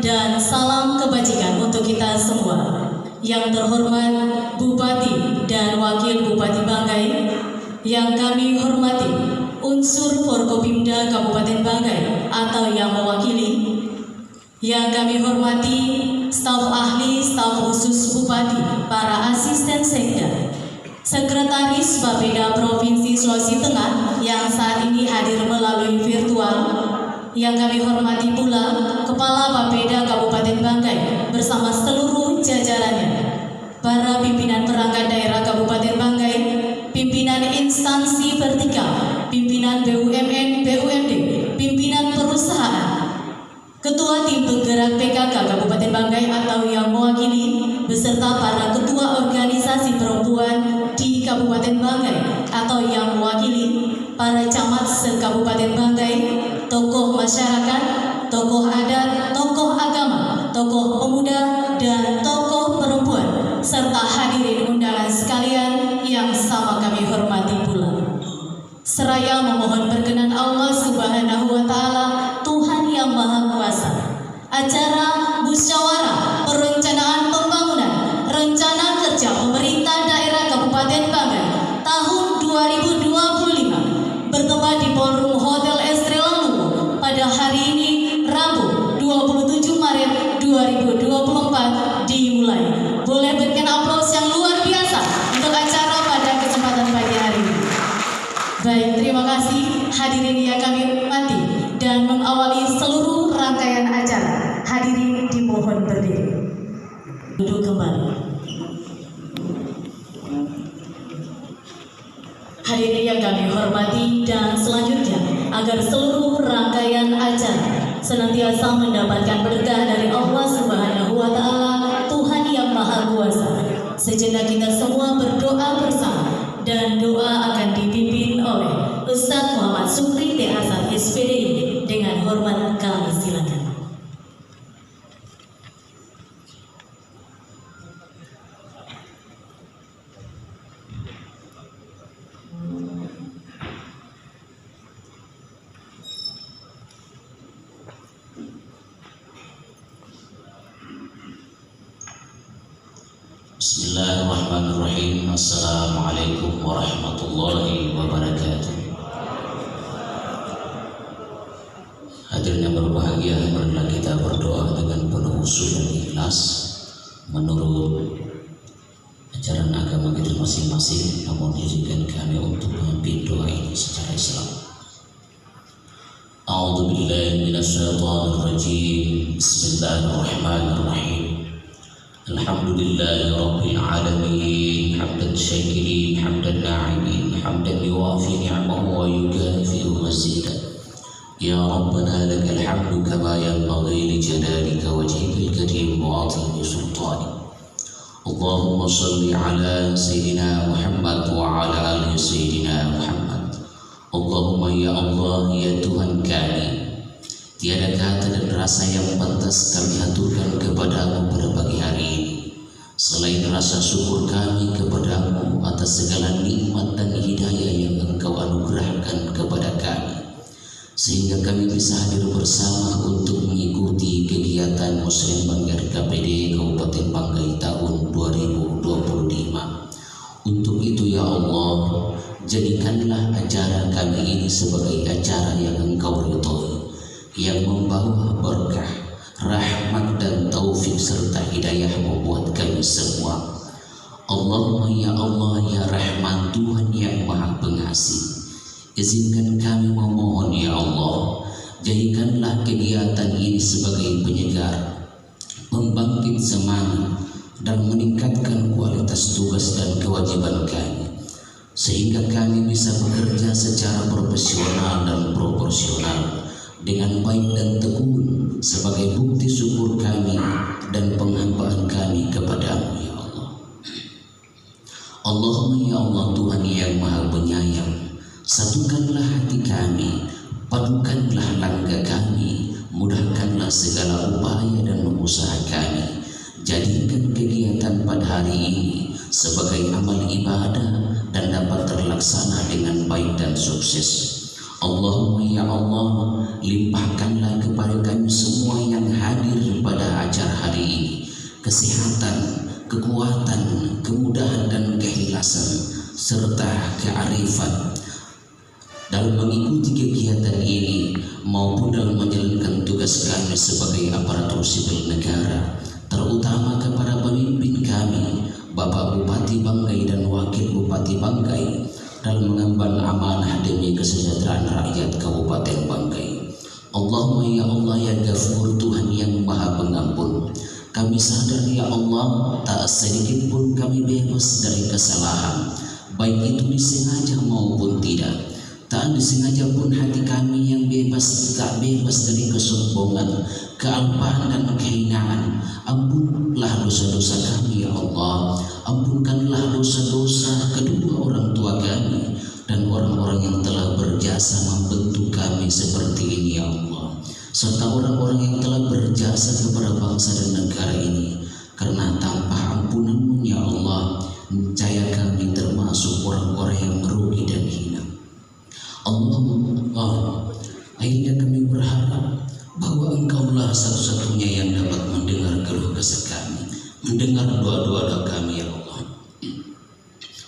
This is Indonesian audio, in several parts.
dan salam kebajikan untuk kita semua. Yang terhormat Bupati dan Wakil Bupati Banggai, yang kami hormati unsur Forkopimda Kabupaten Banggai atau yang mewakili, yang kami hormati staf ahli, staf khusus Bupati, para asisten sekda, Sekretaris Bapeda Provinsi Sulawesi Tengah yang saat ini hadir melalui virtual, yang kami hormati pula Kepala Bapeda Kabupaten Banggai bersama seluruh jajarannya, para pimpinan perangkat daerah Kabupaten Banggai, pimpinan instansi vertikal, pimpinan BUMN, BUMD, pimpinan perusahaan, Ketua Tim Penggerak PKK Kabupaten Banggai atau yang mewakili, beserta para ketua organisasi perempuan di Kabupaten Banggai atau yang mewakili, para camat se-Kabupaten Banggai, tokoh masyarakat, tokoh adat, tokoh agama, tokoh pemuda, dan tokoh perempuan, serta hadirin undangan sekalian yang sama kami hormati pula. Seraya memohon perkenan Allah Subhanahu wa Ta'ala, Tuhan yang Maha Kuasa, acara musyawarah perencanaan pembangunan rencana kerja pemerintah daerah Kabupaten Banggai tahun 2025 bertempat di Ballroom Hotel Estrella pada hari ini Rabu 27 Maret 2024 dimulai. Boleh berikan aplaus yang luar biasa untuk acara pada kesempatan pagi hari ini. Baik, terima kasih hadirin yang kami hormati, dan mengawali seluruh rangkaian acara, hadirin dimohon berdiri. Duduk kembali. Hadirin yang kami hormati, dan selanjutnya agar seluruh rangkaian acara senantiasa mendapatkan berkah dari Allah Subhanahu wa Ta'ala, Tuhan yang Maha Kuasa, sejenak kita semua berdoa bersama, dan doa akan dipimpin oleh Ustadz Muhammad Sukri T. Hasan SPDI. Dengan hormat kami silakan. Bismillahirrahmanirrahim. Assalamualaikum warahmatullahi wabarakatuh. Hadirin yang berbahagia, marilah kita berdoa dengan penuh khusyuk dan ikhlas menurut ajaran agama kita masing-masing. Namun izinkan kami untuk memimpin doa ini secara Islam. A'udzu billahi minasyaitonir rajim. Bismillahirrahmanirrahim. Alhamdulillahi rabbil alamin, hamdan syakirin, hamdan na'imin, hamdan yuwafi ni'amahu wa yukafi'u mazidah. Ya Rabbana lakal hamdu kama yanbaghi li jalalika wajhikal karim wa 'azimi sultanik. Allahumma shalli ala sayyidina Muhammad wa ala ali sayyidina Muhammad. Allahumma ya Allah, ya Tuhan kami, tiada kata dan rasa yang pantas kami aturkan kepadamu pada pagi hari ini selain rasa syukur kami kepadamu atas segala nikmat dan hidayah yang Engkau anugerahkan kepada kami, sehingga kami bisa hadir bersama untuk mengikuti kegiatan Muslim Banggar KPD Kabupaten Banggai tahun 2025. Untuk itu ya Allah, jadikanlah acara kami ini sebagai acara yang Engkau ridhoi, yang membawa berkah, rahmat dan taufik serta hidayah membuat kami semua. Allahumma ya Allah ya Rahman, Tuhan yang Maha Pengasih, izinkan kami memohon ya Allah, jadikanlah kegiatan ini sebagai penyegar, membangkit semangat dan meningkatkan kualitas tugas dan kewajiban kami, sehingga kami bisa bekerja secara profesional dan proporsional dengan baik dan tekun sebagai bukti syukur kami dan penghambaan kami kepadamu ya Allah. Allahumma ya Allah, Tuhan yang Maha Penyayang, satukanlah hati kami, padukanlah langkah kami, mudahkanlah segala upaya dan usaha kami. Jadikan kegiatan pada hari ini sebagai amal ibadah dan dapat terlaksana dengan baik dan sukses. Allahumma ya Allah, limpahkanlah kepada kami semua yang hadir pada kesehatan, kekuatan, kemudahan dan keikhlasan serta kearifan dalam mengikuti kegiatan ini maupun dalam menjalankan tugas kami sebagai aparatur sipil negara, terutama kepada pemimpin kami, Bapak Bupati Banggai dan Wakil Bupati Banggai, dalam mengemban amanah demi kesejahteraan rakyat Kabupaten Banggai. Allahumma ya Allah ya Ghafur, Tuhan yang Maha Pengampun, kami sadar ya Allah tak sedikit pun kami bebas dari kesalahan, baik itu disengaja maupun tidak. Tak disengaja pun hati kami yang tak bebas dari kesombongan, kealpaan dan kehinaan. Ampunlah dosa-dosa kami ya Allah. Ampunkanlah dosa-dosa kedua orang tua kami dan orang-orang yang telah berjasa membentuk kami seperti ini ya Allah, serta orang-orang yang telah berjasa kepada bangsa dan negara ini. Karena tanpa ampunan-Mu ya Allah, niscaya kami termasuk orang-orang yang merugi dan hina. Allah, akhirnya kami berharap bahwa Engkaulah satu-satunya yang dapat mendengar keluh kesah kami, mendengar doa-doa kami ya Allah.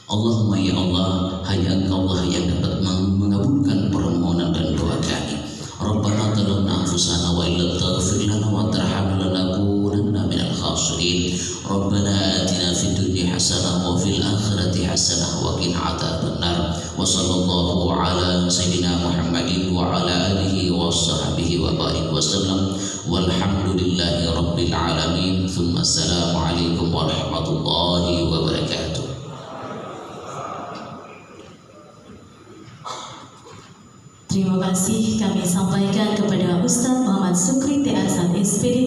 Allahumma ya Allah, hanya Engkaulah yang dapat mengabulkan permohonan dan doa kami. Rabbana zalamna anfusana wa illam taghfir lana wa tarhamna lanakunanna minal khasirin. Rabbana atina fid dunya hasanah wa fil akhirati hasanah wa qina adzabannar. Wa sallallahu ala sayyidina Muhammadin wa ala alihi wa sahbihi wa barik wa sallam. Walhamdulillahi rabbil alamin. Thumma assalamu alaikum warahmatullahi wabarakatuh. Terima kasih kami sampaikan kepada Ustadz Muhammad Sukri T. Hasan SPD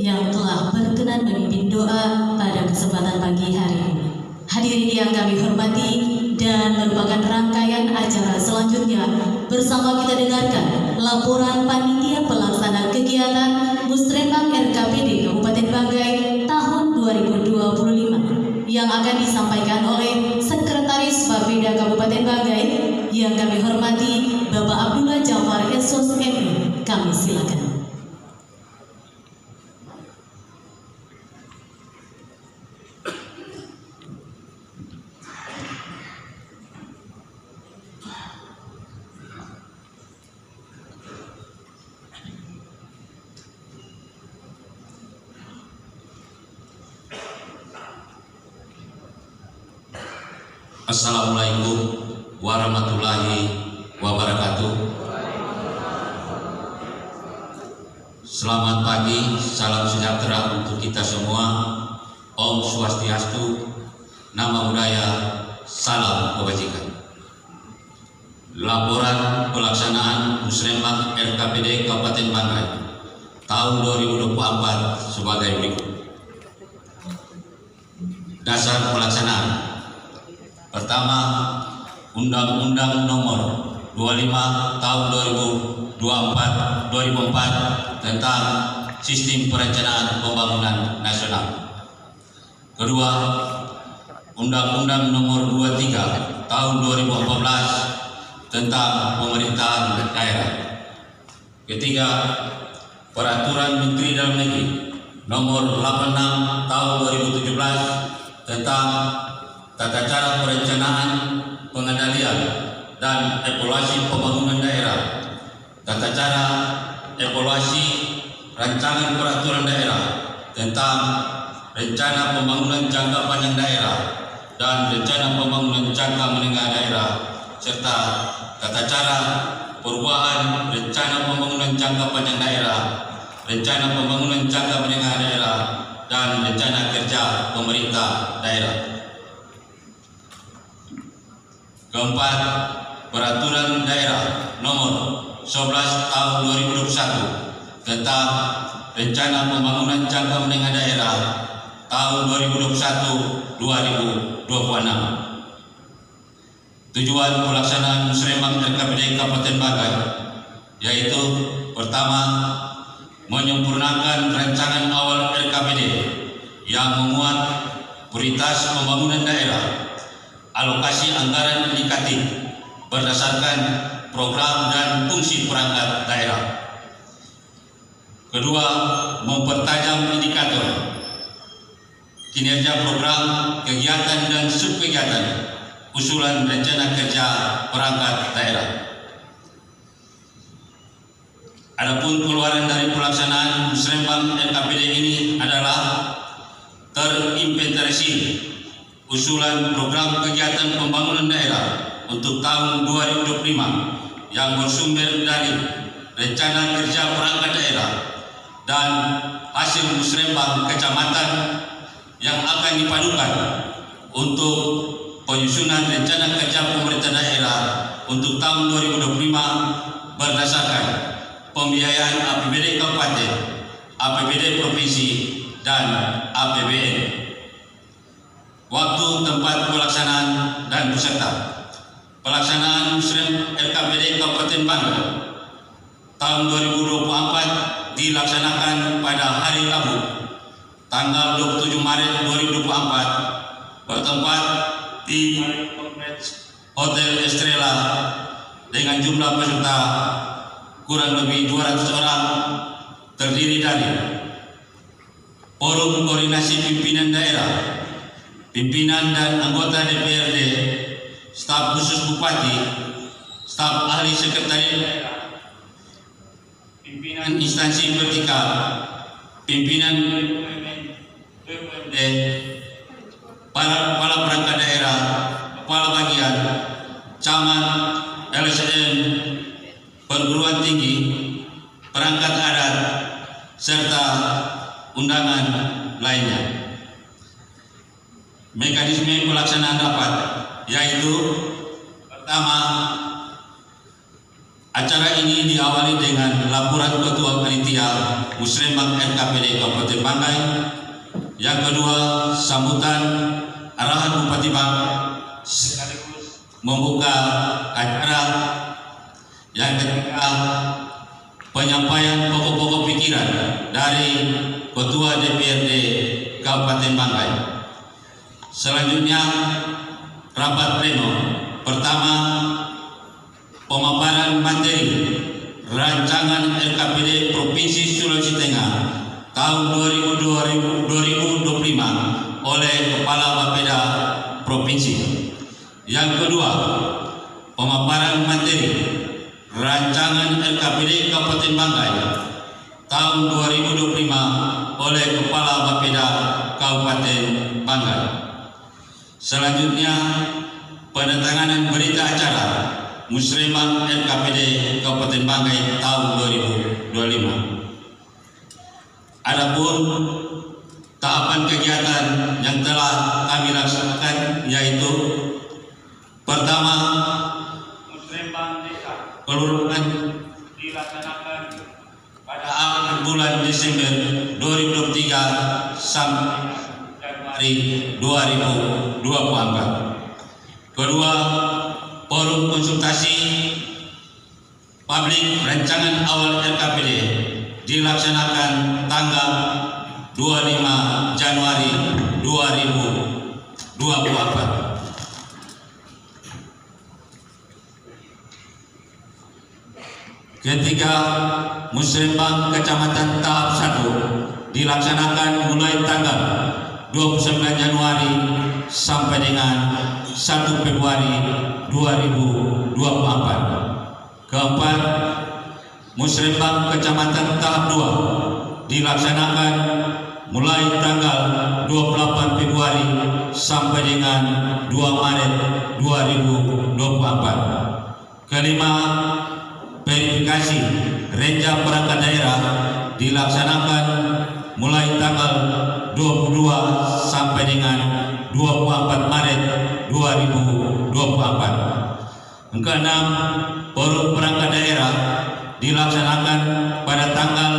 yang telah berkenan memimpin doa pada kesempatan pagi hari ini. Hadirin yang kami hormati dan merupakan rangkaian acara selanjutnya, bersama kita dengarkan laporan panitia pelaksana kegiatan Musrenbang RKPD Kabupaten Banggai tahun 2025 yang akan disampaikan oleh Sekretaris Bapeda Kabupaten Banggai yang kami hormati Bapak Abdullah Jafar SOS MI. Kami silakan. Assalamualaikum warahmatullahi wabarakatuh. Selamat pagi, salam sejahtera untuk kita semua. Om Swastiastu, Nama Budaya, salam kebajikan. Laporan pelaksanaan Musrenbang RKPD Kabupaten Banggai tahun 2024 sebagai berikut. Dasar pelaksanaan. Pertama, Undang-Undang Nomor 25 Tahun 2004 tentang Sistem Perencanaan Pembangunan Nasional. Kedua, Undang-Undang Nomor 23 Tahun 2014 tentang Pemerintahan Daerah. Ketiga, Peraturan Menteri Dalam Negeri Nomor 86 Tahun 2017 tentang Tata Cara Perencanaan, Pengendalian, dan Evaluasi Pembangunan Daerah, Tata Cara Evaluasi Rancangan Peraturan Daerah tentang Rencana Pembangunan Jangka Panjang Daerah dan Rencana Pembangunan Jangka Menengah Daerah, serta Tata Cara Perubahan Rencana Pembangunan Jangka Panjang Daerah, Rencana Pembangunan Jangka Menengah Daerah, dan Rencana Kerja Pemerintah Daerah. Keempat, Peraturan Daerah Nomor 11 Tahun 2021 tentang Rencana Pembangunan Jangka Menengah Daerah tahun 2021-2026. Tujuan pelaksanaan Musrenbang RKPD Kabupaten Banggai yaitu pertama, menyempurnakan rancangan awal RKPD yang memuat prioritas pembangunan daerah, alokasi anggaran indikatif berdasarkan program dan fungsi perangkat daerah. Kedua, mempertajam indikator kinerja program, kegiatan dan subkegiatan usulan rencana kerja perangkat daerah. Adapun keluaran dari pelaksanaan Musrembang LKPD ini adalah terinventarisir usulan program kegiatan pembangunan daerah untuk tahun 2025 yang bersumber dari rencana kerja perangkat daerah dan hasil musrembang kecamatan yang akan dipadukan untuk penyusunan rencana kerja pemerintah daerah untuk tahun 2025 berdasarkan pembiayaan APBD Kabupaten, APBD Provinsi, dan APBN. Waktu, tempat pelaksanaan, dan peserta. Pelaksanaan Musrembang LKPD Kabupaten Banggai tahun 2024 dilaksanakan pada hari Rabu, tanggal 27 Maret 2024, bertempat di Hotel Estrella dengan jumlah peserta kurang lebih 200 orang, terdiri dari Forum Koordinasi Pimpinan Daerah, pimpinan dan anggota DPRD, staf khusus Bupati, staf ahli sekretariat daerah, pimpinan instansi vertikal, pimpinan BUMD, para kepala perangkat daerah, kepala bagian, camat, LSM, perguruan tinggi, perangkat adat, serta undangan lainnya. Mekanisme pelaksanaan rapat yaitu pertama, acara ini diawali dengan laporan Ketua Panitia Musrembang LKPD Kabupaten Banggai. Yang kedua, sambutan arahan Bupati Banggai sekaligus membuka acara. Yang ketiga, penyampaian pokok-pokok pikiran dari Ketua DPRD Kabupaten Banggai. Selanjutnya, rapat pleno. Pertama, pemaparan materi rancangan LKPD Provinsi Sulawesi Tengah tahun 2025 oleh Kepala Bapeda Provinsi. Yang kedua, pemaparan materi rancangan LKPD Kabupaten Banggai tahun 2025 oleh Kepala Bapeda Kabupaten Banggai. Selanjutnya, penandatanganan berita acara Musrembang LKPD Kabupaten Banggai tahun 2025. Adapun tahapan kegiatan yang telah kami laksanakan yaitu pertama, Musrembang Desa Kelurahan dilaksanakan pada akhir bulan Desember 2023 sampai Januari 2024. Kedua, forum konsultasi publik rancangan awal LKPD dilaksanakan tanggal 25 Januari 2024. Ketiga, Musrembang Kecamatan tahap 1 dilaksanakan mulai tanggal 29 Januari sampai dengan 1 Februari 2024. Keempat, Musrembang Kecamatan tahap 2 dilaksanakan mulai tanggal 28 Februari sampai dengan 2 Maret 2024. Kelima, verifikasi renja perangkat daerah dilaksanakan mulai tanggal 22 sampai dengan 24 Maret 2024. Keenam, forum perangkat daerah dilaksanakan pada tanggal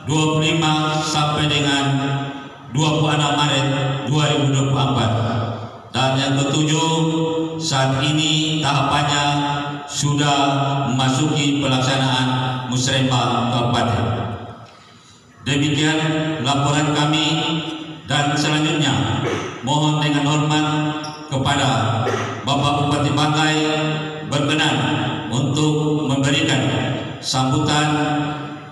25 sampai dengan 26 Maret 2024. Dan yang ketujuh, saat ini tahapannya sudah memasuki pelaksanaan Musrembang Kabupaten. Demikian laporan kami, dan selanjutnya mohon dengan hormat kepada Bapak Bupati Banggai berkenan untuk memberikan sambutan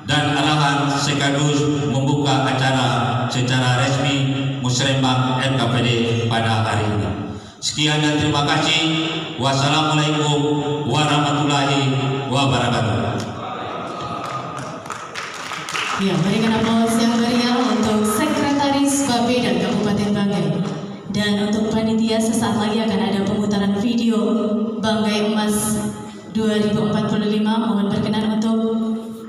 dan arahan sekaligus membuka acara secara resmi Musrembang NKPD pada hari ini. Sekian dan terima kasih. Wassalamualaikum warahmatullahi wabarakatuh. Ya, berikan aplaus yang meriah untuk Sekretaris Bapeda Kabupaten Banggai. Dan untuk panitia, sesaat lagi akan ada pemutaran video Banggai Emas 2045. Mohon berkenan untuk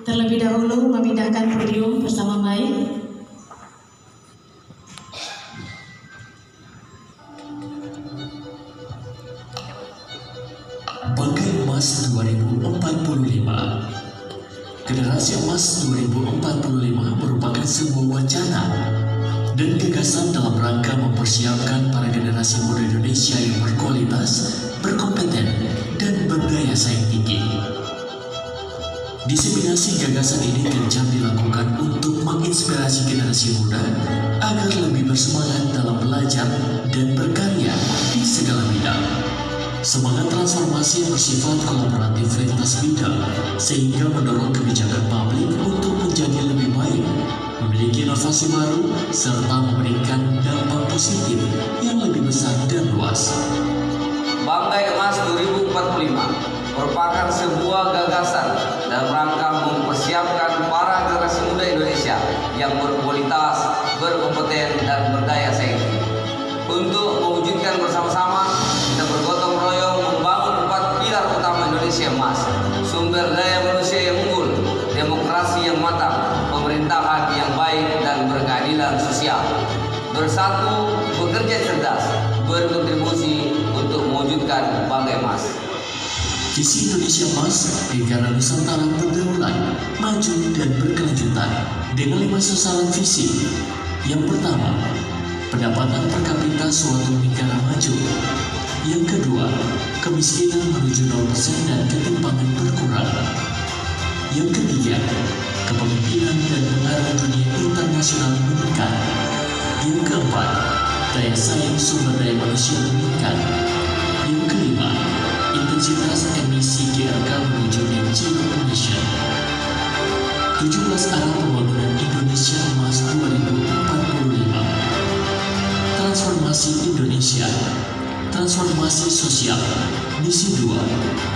terlebih dahulu memindahkan podium bersama mic. Banggai Emas 2045. Generasi Emas 2045 merupakan sebuah wacana dan gagasan dalam rangka mempersiapkan para generasi muda Indonesia yang berkualitas, berkompeten, dan berdaya saing tinggi. Diseminasi gagasan ini gencar dilakukan untuk menginspirasi generasi muda agar lebih bersemangat dalam belajar dan berkarya di segala bidang. Semangat transformasi yang bersifat kolaboratif lintas bidang sehingga mendorong kebijakan publik untuk menjadi lebih baik, memiliki inovasi baru, serta memberikan dampak positif yang lebih besar dan luas. Banggai Emas 2045 merupakan sebuah gagasan dalam rangka mempersiapkan para generasi muda Indonesia yang berkualitas, berkompeten, dan berdaya saing. Untuk mewujudkan bersama-sama, kita bergotong royong membangun 4 pilar utama Indonesia Emas: sumber daya manusia yang unggul, demokrasi yang matang, pemerintahan yang baik, dan berkeadilan sosial. Bersatu, bekerja cerdas, berkontribusi untuk mewujudkan Banggai Emas. Visi Indonesia Emas, negara Nusantara berdaulat, maju, dan berkelanjutan dengan 5 sasaran visi. Yang pertama, pendapatan per kapita suatu negara maju. Yang kedua, kemiskinan menuju 0% dan ketimpangan berkurang. Yang ketiga, kepemimpinan dan pengaruh dunia internasional meningkat. Yang keempat, daya saing sumber daya manusia meningkat. Yang kelima, intensitas emisi GRK menuju net zero emission. 17 arah pembangunan Indonesia Emas 2045. Transformasi Indonesia, transformasi sosial. Misi 2,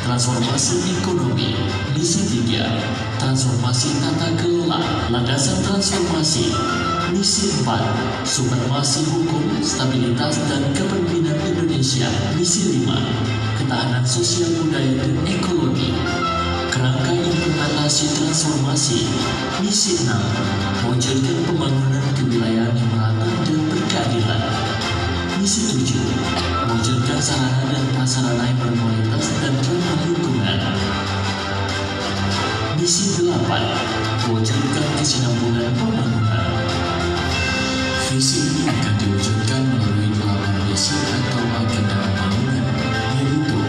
transformasi ekonomi. Misi 3, transformasi tata kelola, landasan transformasi. Misi 4, supremasi hukum, stabilitas, dan kepemimpinan Indonesia. Misi 5, ketahanan sosial budaya dan ekologi. Kerangka implementasi transformasi. Misi 6, mewujudkan pembangunan kewilayahan yang merata dan berkeadilan. Misi 7, mewujudkan sarana dan prasarana yang berkualitas dan ramah lingkungan. Misi 8, mewujudkan kesinambungan pembangunan. Visi ini akan diwujudkan melalui 8 misi atau agenda pembangunan, yaitu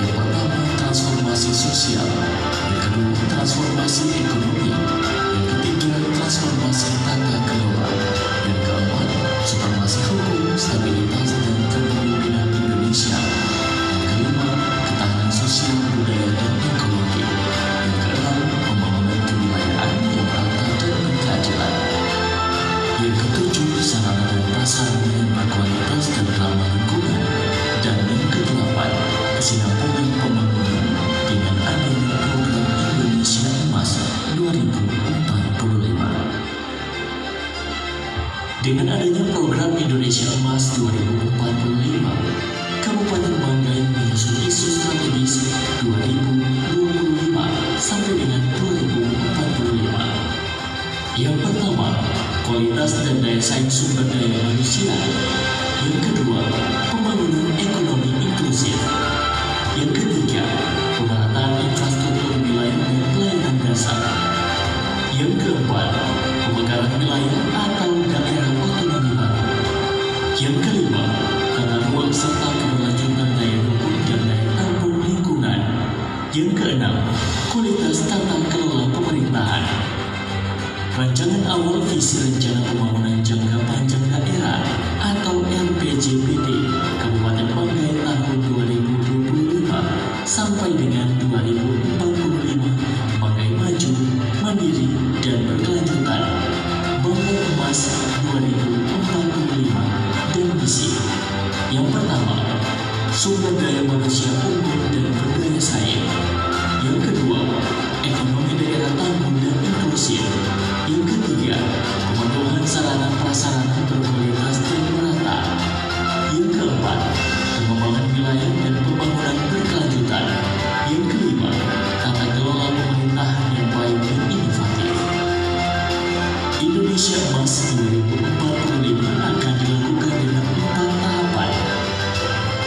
yang pertama, transformasi sosial, yang kedua, transformasi ekonomi, yang ketiga, transformasi tata kelola, yang keempat, supremasi hukum, stabilitas, dan kepemimpinan Indonesia, yang kelima, ketahanan sosial, budaya, dan ekologi, yang keenam, pembangunan kewilayahan yang merata dan berkeadilan, yang ketujuh, sarana dan prasarana yang berkualitas dan ramah lingkungan, dan yang kedelapan, kesinambungan pembangunan dengan adanya program Indonesia Emas 2045. Dengan adanya program Indonesia Emas 2045, Kabupaten Banggai menyusun isu strategis 2025 sampai dengan 2045. Yang pertama, kualitas dan daya saing sumber daya manusia. Yang kedua, pembangunan ekonomi inklusif. Yang ketiga, pemerataan infrastruktur wilayah dan pelayanan dasar. Yang keempat, pemekaran wilayah atau daerah otonomi baru. Yang kelima, tata ruang serta keberlanjutan daya dukung dan daya tampung lingkungan. Yang keenam, kualitas tata kelola pemerintahan. Rancangan awal visi rencana pembangunan jangka panjang daerah atau RPJPD Kabupaten Banggai tahun 2025 sampai dengan 2045, Banggai maju, mandiri, dan berkelanjutan. Banggai Emas 2045. Yang pertama, sumber daya manusia unggul dan berdaya saing. Yang kedua, ekonomi daerah tangguh dan inklusif. Yang ketiga, pemenuhan sarana prasarana berkualitas dan merata. Yang keempat, pengembangan wilayah dan pembangunan berkelanjutan. Yang kelima, tata kelola pemerintahan yang baik dan inovatif. Indonesia Emas 2045 akan dilakukan dengan 4 tahapan.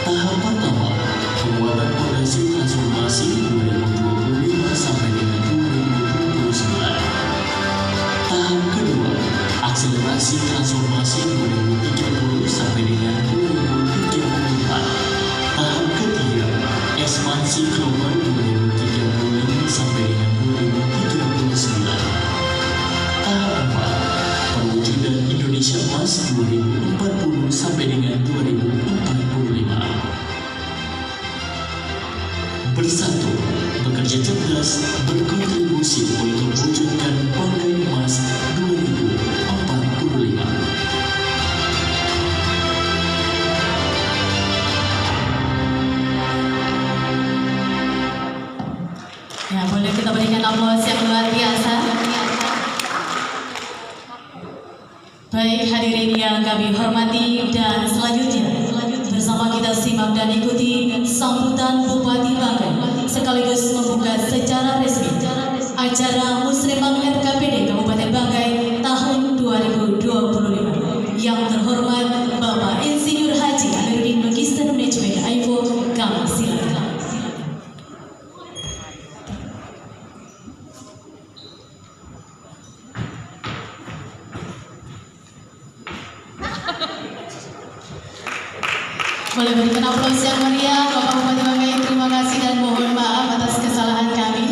Tahap pertama, pembuatan fondasi transformasi 2025 sampai dengan 2029. Tahap kedua, akselerasi transformasi 2030 sampai dengan 2034. Tahap ketiga, ekspansi global 2035 sampai dengan 2039. Tahap 4, perwujudan Indonesia Emas 2040 sampai dengan 2045. Bersatu, bekerja cerdas, berkontribusi untuk mewujudkan Banggai Emas 2045. Ya, boleh kita berikan aplaus yang luar biasa. Baik hadirin yang kami hormati, dan selanjutnya bersama kita simak dan ikuti sambutan Bupati Banggai sekaligus membuka secara resmi acara Musrembang RKPD Kabupaten Banggai tahun 2025. Yang terhormat Bapak Insinyur Haji Amiruddin Magister Management AIFO, kami silakan. Boleh berikan aplaus yang meriah Bapak Bupati Banggai. Terima kasih dan mohon maaf atas kesalahan kami.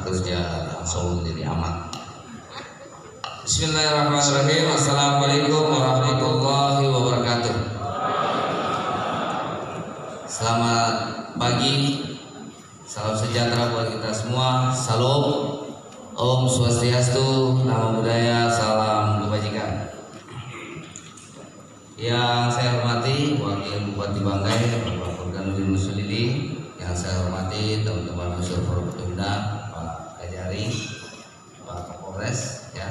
Kerja langsung menjadi aman. Bismillahirrahmanirrahim. Assalamualaikum warahmatullahi wabarakatuh. Selamat pagi, salam sejahtera buat kita semua. Salam, Om Swastiastu, Namo Buddhaya, salam kebajikan. Yang saya hormati Wakil Bupati Banggai, Bapak Burhanuddin Musulidi. Yang saya hormati teman-teman unsur Forkopimda, Pak Kapolres ya,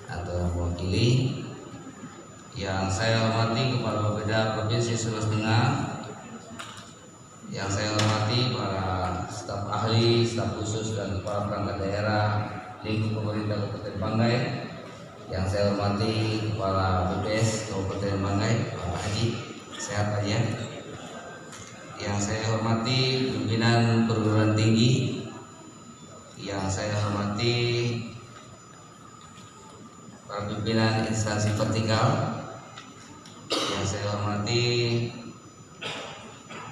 atau yang mewakili. Yang saya hormati Kepala Bapeda Provinsi Sulawesi Tengah. Yang saya hormati para staf ahli, staf khusus dan kepala perangkat daerah lingkup pemerintah Kabupaten Banggai. Yang saya hormati Kepala BPS Kabupaten Banggai, Pak Haji, sehat aja. Yang saya hormati pimpinan perguruan tinggi. Yang saya hormati para pimpinan instansi vertikal. Yang saya hormati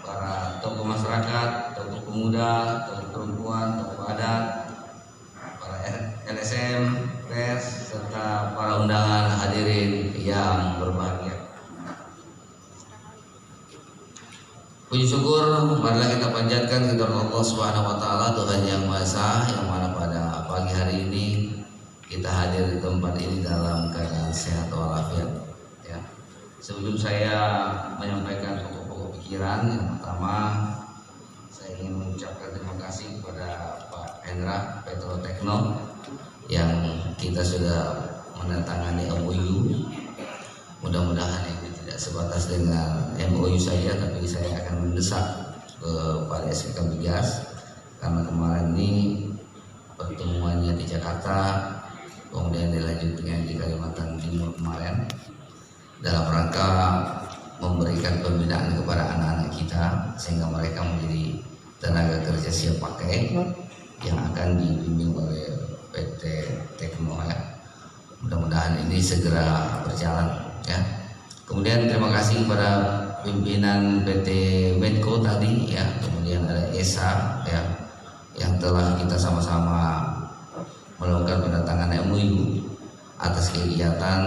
para tokoh masyarakat, tokoh pemuda, tokoh perempuan, tokoh adat, para LSM, pers, serta para undangan hadirin yang berbahagia. Puji syukur marilah kita panjatkan kepada Allah Subhanahu wa taala, Tuhan yang Maha Esa, yang mana pada pagi hari ini kita hadir di tempat ini dalam keadaan sehat walafiat ya. Sebelum saya menyampaikan pokok-pokok pikiran, yang pertama saya ingin mengucapkan terima kasih kepada Pak Hendra Petrotekno yang kita sudah menandatangani MOU. Mudah-mudahan ini tidak sebatas dengan MOU saja, tapi saya akan mendesak kepada SPK Migas, karena kemarin ini pertemuannya di Jakarta, kemudian dilanjutkan di Kalimantan Timur kemarin, dalam rangka memberikan pembinaan kepada anak-anak kita sehingga mereka menjadi tenaga kerja siap pakai yang akan dibimbing oleh PT Tekno ya. Mudah-mudahan ini ini segera berjalan ya. Kemudian terima kasih kepada pimpinan PT Medco tadi ya, kemudian ada ESA ya yang telah kita sama-sama melakukan penandatangan MOU atas kegiatan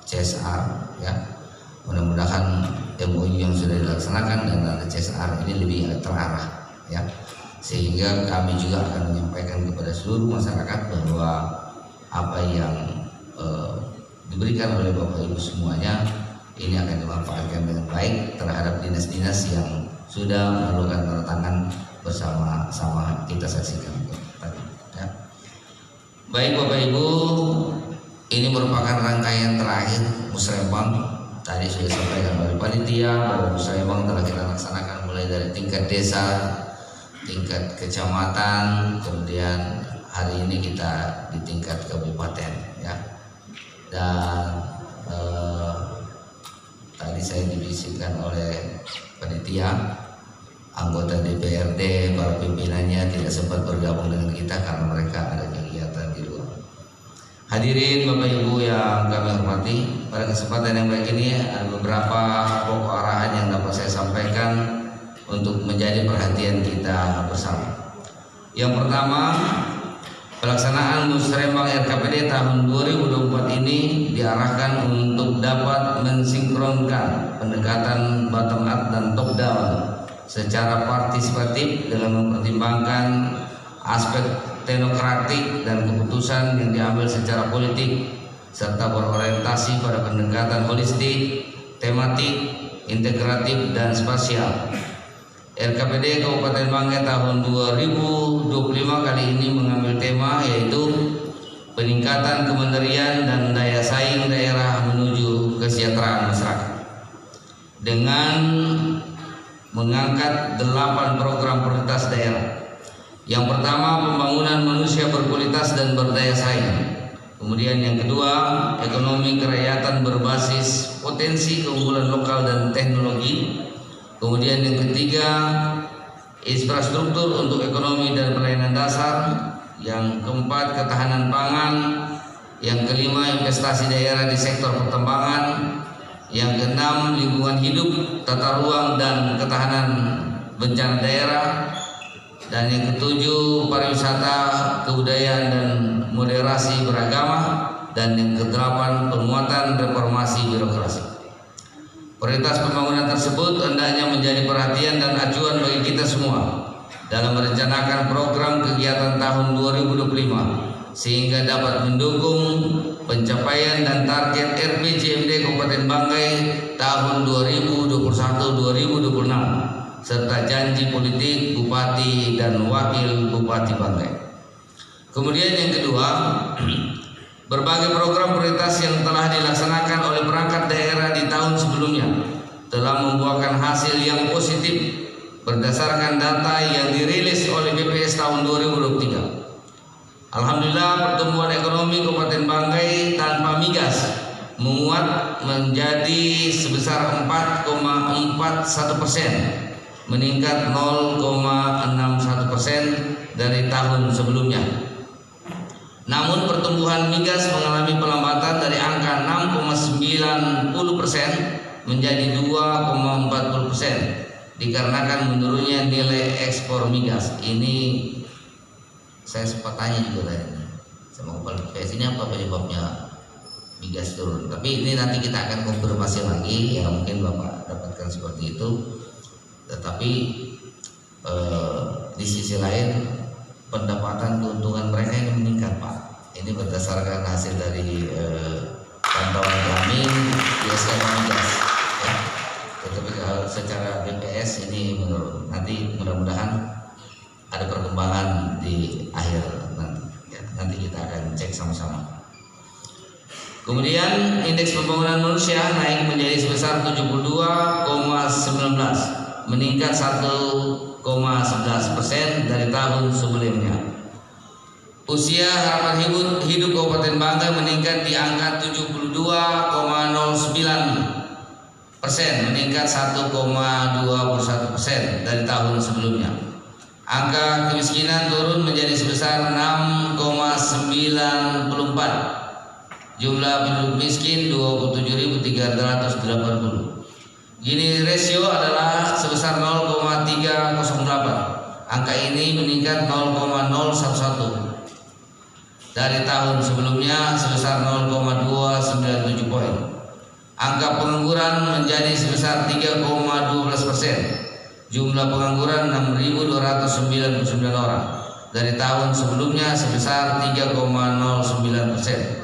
CSR ya. Mudah-mudahan MOU yang sudah dilaksanakan dan ada CSR ini lebih terarah ya, sehingga kami juga akan menyampaikan kepada seluruh masyarakat bahwa apa yang diberikan oleh Bapak Ibu semuanya ini akan dimanfaatkan dengan baik terhadap dinas-dinas yang sudah melakukan tanda tangan bersama-sama kita saksikan tadi ya. Baik Bapak Ibu, ini merupakan rangkaian terakhir musrembang. Tadi sudah disampaikan oleh panitia bahwa musrembang telah kita laksanakan mulai dari tingkat desa, tingkat kecamatan, kemudian hari ini kita di tingkat kabupaten ya. Dan tadi saya dibisikkan oleh panitia, anggota DPRD, para pimpinannya tidak sempat bergabung dengan kita karena mereka ada kegiatan di luar. Hadirin Bapak Ibu yang kami hormati, pada kesempatan yang baik ini ada beberapa pokok arahan yang dapat saya sampaikan untuk menjadi perhatian kita bersama. Yang pertama, pelaksanaan musrembang RKPD tahun 2024 ini diarahkan untuk dapat mensinkronkan pendekatan bottom up dan top down secara partisipatif dengan mempertimbangkan aspek teknokratik dan keputusan yang diambil secara politik serta berorientasi pada pendekatan holistik, tematik, integratif dan spasial. RKPD Kabupaten Banggai tahun 2025 kali ini mengambil tema yaitu peningkatan kemandirian dan daya saing daerah menuju kesejahteraan masyarakat dengan mengangkat 8 program prioritas daerah. Yang pertama, pembangunan manusia berkualitas dan berdaya saing. Kemudian yang kedua, ekonomi kerakyatan berbasis potensi keunggulan lokal dan teknologi. Kemudian yang ketiga, infrastruktur untuk ekonomi dan pelayanan dasar. Yang keempat, ketahanan pangan. Yang kelima, investasi daerah di sektor pertambangan. Yang keenam, lingkungan hidup, tata ruang dan ketahanan bencana daerah. Dan yang ketujuh, pariwisata, kebudayaan dan moderasi beragama. Dan yang kedelapan, penguatan reformasi birokrasi. Prioritas pembangunan tersebut hendaknya menjadi perhatian dan acuan bagi kita semua dalam merencanakan program kegiatan tahun 2025 sehingga dapat mendukung pencapaian dan target RPJMD Kabupaten Banggai tahun 2021-2026 serta janji politik Bupati dan Wakil Bupati Banggai. Kemudian yang kedua, berbagai program prioritas yang telah dilaksanakan oleh perangkat daerah di tahun sebelumnya telah membuahkan hasil yang positif berdasarkan data yang dirilis oleh BPS tahun 2023. Alhamdulillah, pertumbuhan ekonomi Kabupaten Banggai tanpa migas menguat menjadi sebesar 4,41%, meningkat 0,61% dari tahun sebelumnya. Namun pertumbuhan migas mengalami pelambatan dari angka 6,90% menjadi 2,40% dikarenakan menurunnya nilai ekspor migas. Ini saya sempat tanya juga tadi sama kepala BPS, ini apa penyebabnya migas turun. Tapi ini nanti kita akan konfirmasi lagi ya, mungkin Bapak dapatkan seperti itu. Tetapi di sisi lain pendapatan keuntungan mereka ini meningkat Pak. Ini berdasarkan hasil dari pantauan kami di SK migas ya. Tetapi kalau secara BPS ini menurun. Nanti mudah-mudahan ada perkembangan di akhir nanti ya. Nanti kita akan cek sama-sama. Kemudian indeks pembangunan manusia naik menjadi sebesar 72,19, meningkat 1,11% dari tahun sebelumnya. Usia harapan hidup Kabupaten Banggai meningkat di angka 72,09%, meningkat 1,21% dari tahun sebelumnya. Angka kemiskinan turun menjadi sebesar 6,94, Jumlah penduduk miskin 27.380. Gini rasio adalah sebesar 0,308. Angka ini meningkat 0,011 dari tahun sebelumnya sebesar 0,297 poin. Angka pengangguran menjadi sebesar 3,12%. Jumlah pengangguran 6.299 orang dari tahun sebelumnya sebesar 3,09%.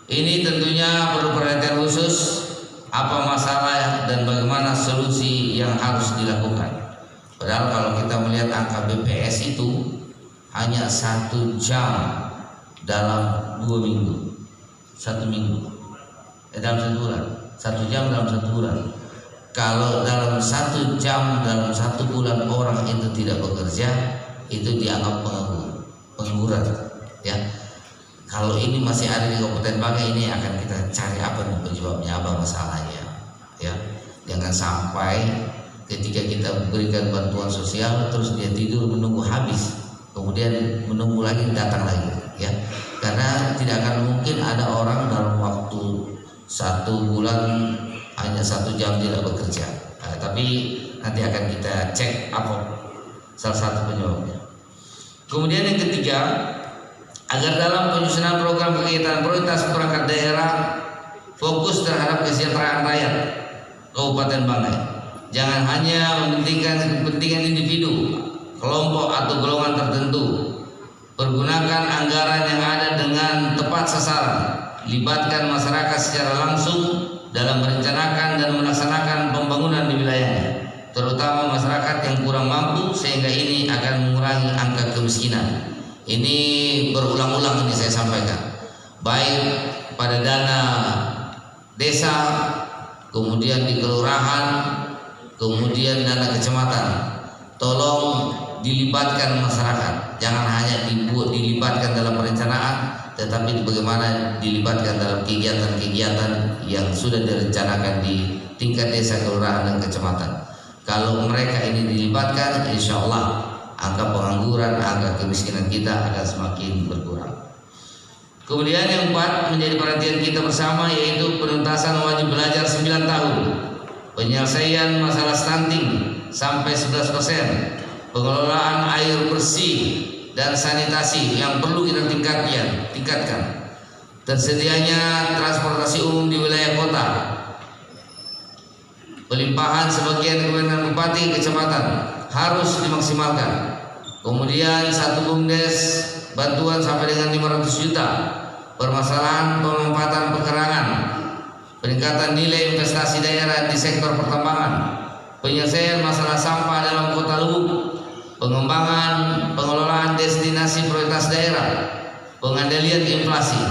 Ini tentunya perlu perhatian khusus, apa masalah dan bagaimana solusi yang harus dilakukan. Padahal kalau kita melihat angka BPS itu hanya 1 jam dalam 2 minggu, 1 minggu, dalam 1 bulan, 1 jam dalam 1 bulan. Kalau dalam 1 jam dalam 1 bulan orang itu tidak bekerja, itu dianggap pengangguran, ya. Kalau ini masih ada di Kabupaten Banggai, ini akan kita cari apa nih penyebabnya, apa masalahnya, ya. Jangan sampai ketika kita berikan bantuan sosial terus dia tidur menunggu habis, kemudian menunggu lagi datang lagi, ya. Karena tidak akan mungkin ada orang dalam waktu 1 bulan hanya 1 jam tidak bekerja. Tapi nanti akan kita cek apa salah satu penyebabnya. Kemudian yang ketiga, agar dalam penyusunan program kegiatan prioritas perangkat daerah fokus terhadap kesejahteraan rakyat Kabupaten Banggai. Jangan hanya mementingkan kepentingan individu, kelompok atau golongan tertentu. Pergunakan anggaran yang ada dengan tepat sasaran. Libatkan masyarakat secara langsung dalam merencanakan dan melaksanakan pembangunan di wilayahnya, terutama masyarakat yang kurang mampu, sehingga ini akan mengurangi angka kemiskinan. Ini berulang-ulang ini saya sampaikan, baik pada dana desa, kemudian di kelurahan, kemudian dana kecamatan. Tolong dilibatkan masyarakat, jangan hanya dilibatkan dalam perencanaan, tetapi bagaimana dilibatkan dalam kegiatan-kegiatan yang sudah direncanakan di tingkat desa, kelurahan, dan kecamatan. Kalau mereka ini dilibatkan, insya Allah angka pengangguran, angka kemiskinan kita akan semakin berkurang. Kemudian yang 4 menjadi perhatian kita bersama, yaitu penuntasan wajib belajar 9 tahun, penyelesaian masalah stunting sampai 11%, pengelolaan air bersih dan sanitasi yang perlu kita tingkatkan, tersedianya transportasi umum di wilayah kota, pelimpahan sebagian kewenangan bupati kecamatan harus dimaksimalkan. Kemudian 1 BUMDes bantuan sampai dengan 500 juta, permasalahan pemanfaatan pekerangan, peningkatan nilai investasi daerah di sektor pertambangan, penyelesaian masalah sampah dalam kota Lubuk, pengembangan pengelolaan destinasi prioritas daerah, pengendalian inflasi.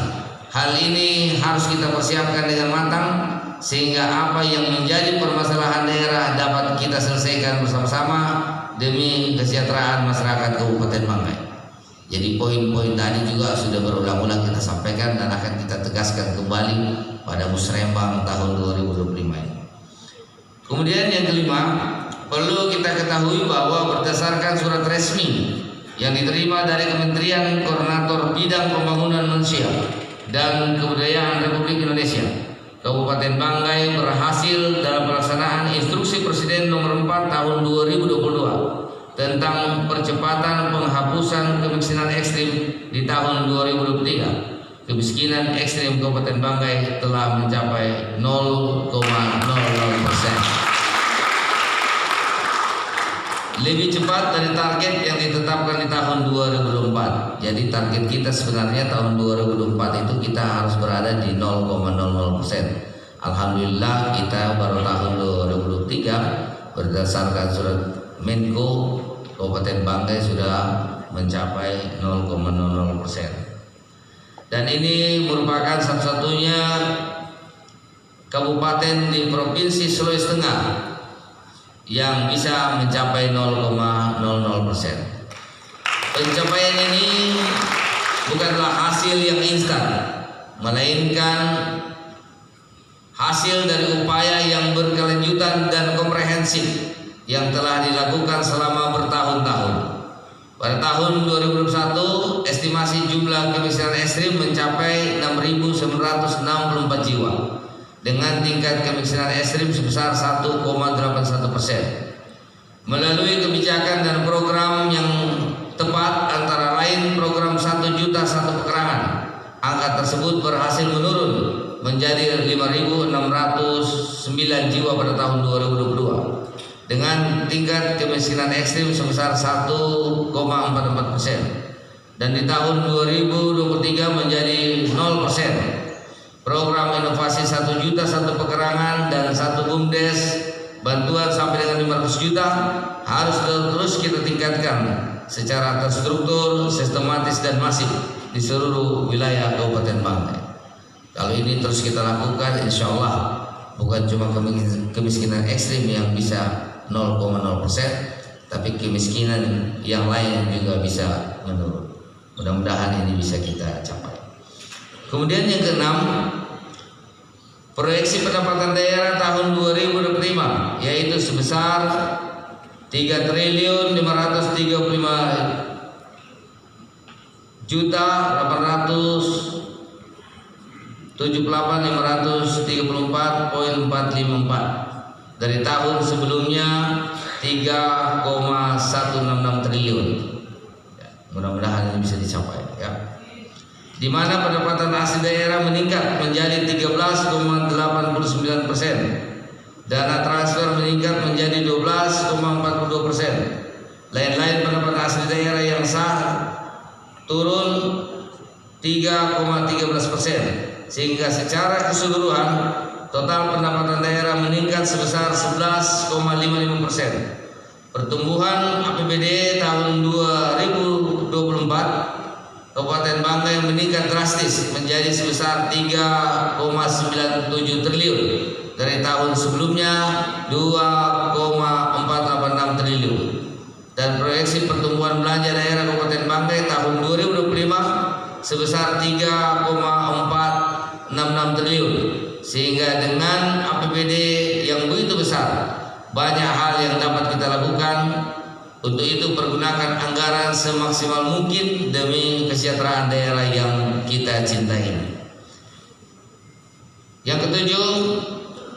Hal ini harus kita persiapkan dengan matang sehingga apa yang menjadi permasalahan daerah dapat kita selesaikan bersama-sama demi kesejahteraan masyarakat Kabupaten Banggai. Jadi poin-poin tadi juga sudah berulang-ulang kita sampaikan dan akan kita tegaskan kembali pada Musrembang tahun 2025 ini. Kemudian yang kelima, perlu kita ketahui bahwa berdasarkan surat resmi yang diterima dari Kementerian Koordinator Bidang Pembangunan Manusia dan Kebudayaan Republik Indonesia, Kabupaten Banggai berhasil dalam pelaksanaan Instruksi Presiden Nomor 4 Tahun 2022 tentang percepatan penghapusan kemiskinan ekstrim di tahun 2023. Kemiskinan ekstrim Kabupaten Banggai telah mencapai 0,00%. Lebih cepat dari target yang ditetapkan di tahun 2004. Jadi target kita sebenarnya tahun 2004 itu kita harus berada di 0,00%. Alhamdulillah kita baru tahun 2023 berdasarkan surat Menko, Kabupaten Banggai sudah mencapai 0,00%. Dan ini merupakan satu-satunya kabupaten di Provinsi Sulawesi Tengah yang bisa mencapai 0,00%. Pencapaian ini bukanlah hasil yang instan, melainkan hasil dari upaya yang berkelanjutan dan komprehensif yang telah dilakukan selama bertahun-tahun. Pada tahun 2021, estimasi jumlah kemiskinan ekstrim mencapai 6.299 jiwa dengan tingkat kemiskinan ekstrim sebesar 1,81%. Melalui kebijakan dan program yang tepat antara lain program 1 juta 1 pekerangan, angka tersebut berhasil menurun menjadi 5.609 jiwa pada tahun 2022 dengan tingkat kemiskinan ekstrim sebesar 1,44%, dan di tahun 2023 menjadi 0%. Program inovasi 1 juta 1 pekerangan dan 1 BUMDes bantuan sampai dengan 500 juta harus terus kita tingkatkan secara terstruktur, sistematis dan masif di seluruh wilayah Kabupaten Banggai. Kalau ini terus kita lakukan, insya Allah bukan cuma kemiskinan ekstrim yang bisa 0,0%, tapi kemiskinan yang lain juga bisa menurun. Mudah-mudahan ini bisa kita capai. Kemudian yang keenam, proyeksi pendapatan daerah tahun 2025 yaitu sebesar 3.378.534,454 dari tahun sebelumnya 3,166 triliun. Ya, mudah-mudahan ini bisa dicapai ya. Di mana pendapatan asli daerah meningkat menjadi 13,89%, dana transfer meningkat menjadi 12,42%, lain-lain pendapatan asli daerah yang sah turun 3,13%, sehingga secara keseluruhan total pendapatan daerah meningkat sebesar 11,55%. Pertumbuhan APBD tahun 2024 Kabupaten Banggai meningkat drastis menjadi sebesar 3,97 triliun dari tahun sebelumnya 2,486 triliun, dan proyeksi pertumbuhan belanja daerah Kabupaten Banggai tahun 2025 sebesar 3,466 triliun, sehingga dengan APBD yang begitu besar banyak hal yang dapat kita lakukan. Untuk itu pergunakan anggaran semaksimal mungkin demi kesejahteraan daerah yang kita cintai. Yang ketujuh,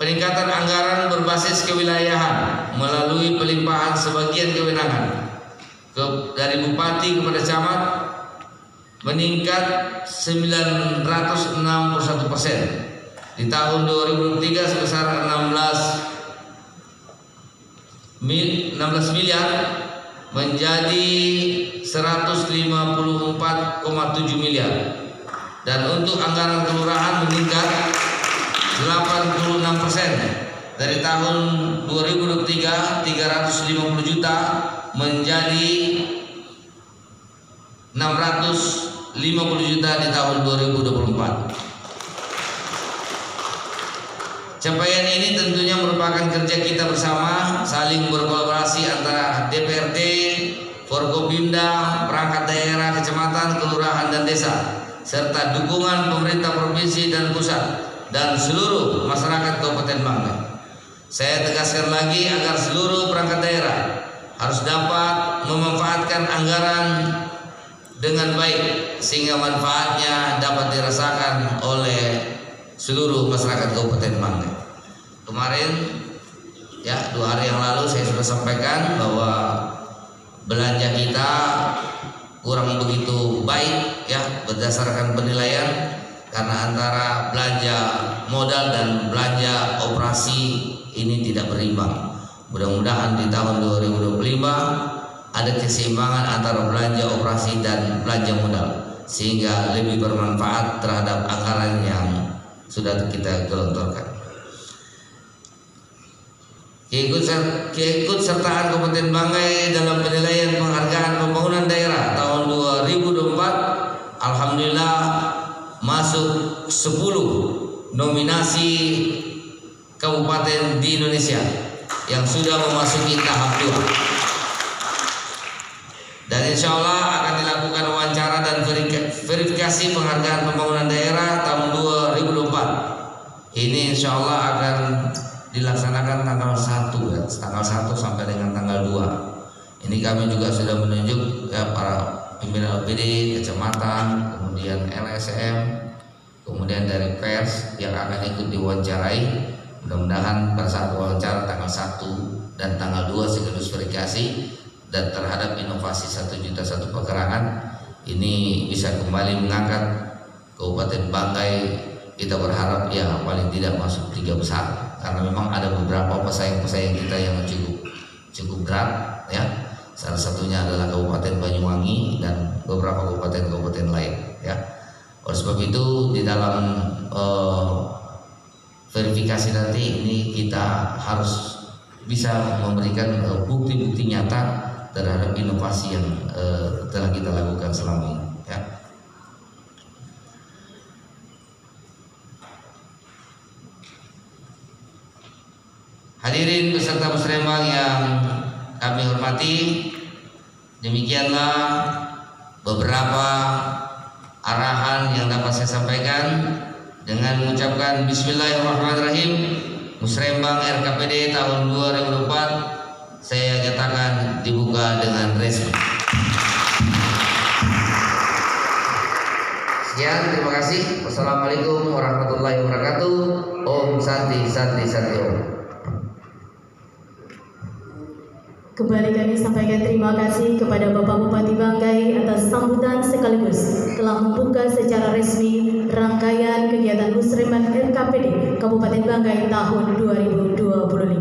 peningkatan anggaran berbasis kewilayahan melalui pelimpahan sebagian kewenangan dari bupati kepada camat meningkat 961% di tahun 2023 sebesar 16 miliar menjadi 154,7 miliar, dan untuk anggaran kelurahan meningkat 86% dari tahun 2023 350 juta menjadi 650 juta di tahun 2024. Capaian ini tentunya merupakan kerja kita bersama, saling berkolaborasi antara DPRD, Forkopimda, perangkat daerah, kecamatan, kelurahan dan desa, serta dukungan pemerintah provinsi dan pusat dan seluruh masyarakat Kabupaten Banggai. Saya tegaskan lagi agar seluruh perangkat daerah harus dapat memanfaatkan anggaran dengan baik sehingga manfaatnya dapat dirasakan oleh seluruh masyarakat Kabupaten Banggai. Kemarin ya 2 hari yang lalu saya sudah sampaikan bahwa belanja kita kurang begitu baik ya berdasarkan penilaian, karena antara belanja modal dan belanja operasi ini tidak berimbang. Mudah-mudahan di tahun 2025 ada keseimbangan antara belanja operasi dan belanja modal sehingga lebih bermanfaat terhadap anggaran yang sudah kita gelontorkan. Keikutsertaan Kabupaten Banggai dalam penilaian penghargaan pembangunan daerah tahun 2024 alhamdulillah masuk 10 nominasi kabupaten di Indonesia yang sudah memasuki tahap 2. Dan insya Allah akan dilakukan wawancara dan verifikasi penghargaan pembangunan daerah tahun 2024. Ini insya Allah akan dilaksanakan tanggal 1 ya, tanggal 1 sampai dengan tanggal 2. Ini kami juga sudah menunjuk ya para pimpinan OPD, kecamatan, kemudian LSM, kemudian dari pers yang akan ikut diwawancarai. Mudah-mudahan pada saat wawancara tanggal 1 dan tanggal 2 sekaligus verifikasi, dan terhadap inovasi 1 juta 1 pekerangan ini bisa kembali mengangkat Kabupaten Banggai. Kita berharap ya paling tidak masuk 3 besar, karena memang ada beberapa pesaing-pesaing kita yang cukup berat ya. Salah satunya adalah Kabupaten Banyuwangi dan beberapa kabupaten-kabupaten lain ya. Oleh sebab itu di dalam verifikasi nanti ini kita harus bisa memberikan bukti-bukti nyata terhadap inovasi yang telah kita lakukan selama ini ya. Hadirin beserta muslimah yang kami hormati, demikianlah beberapa arahan yang dapat saya sampaikan. Dengan mengucapkan Bismillahirrahmanirrahim, Musrembang RKPD tahun 2024 saya nyatakan dibuka dengan resmi. Sekian, terima kasih. Wassalamualaikum warahmatullahi wabarakatuh. Om Santi Santi Santi Om. Kembali kami sampaikan terima kasih kepada Bapak Bupati Banggai atas sambutan sekaligus telah membuka secara resmi rangkaian kegiatan Musrembang RKPD Kabupaten Banggai tahun 2025.